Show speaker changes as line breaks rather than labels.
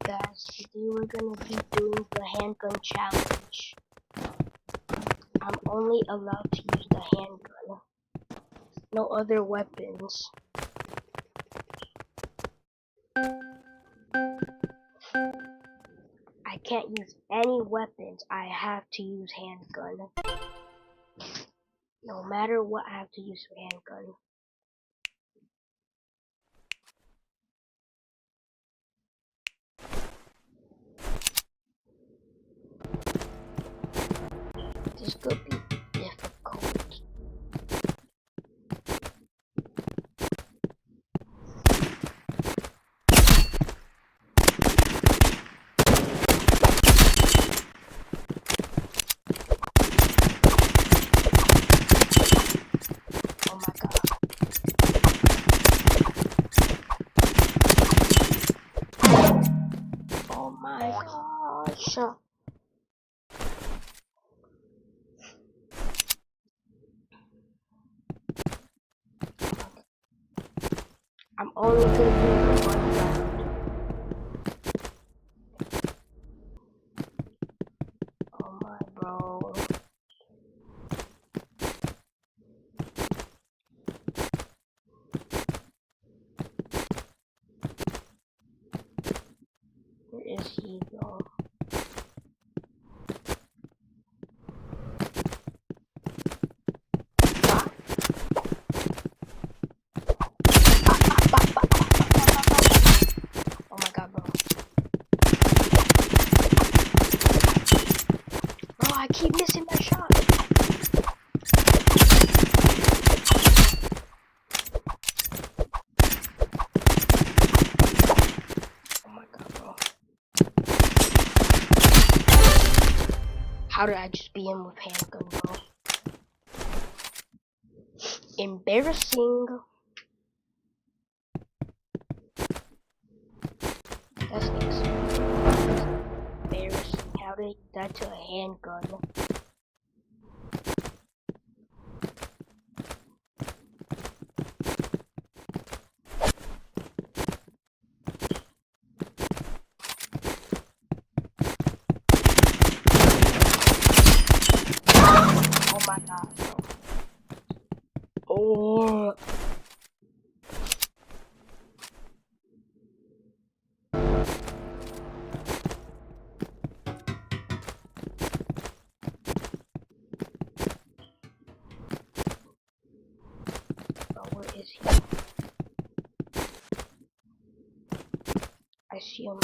guys, today we're gonna be doing the handgun challenge. I'm only allowed to use the handgun, no other weapons. I can't use any weapons, I have to use handgun. No matter what, I have to use handgun. This could be difficult. Oh my god. Oh my gosh. I'm only gonna do one round. Oh my bro. Where is he though? Oh my god, bro. Bro, I keep missing my shot. Oh my god, bro. How did I just be in with handgun, bro? Embarrassing. That's embarrassing. How did that to a handgun? Oh my god, bro. Oh. Bro, where is he? I see him.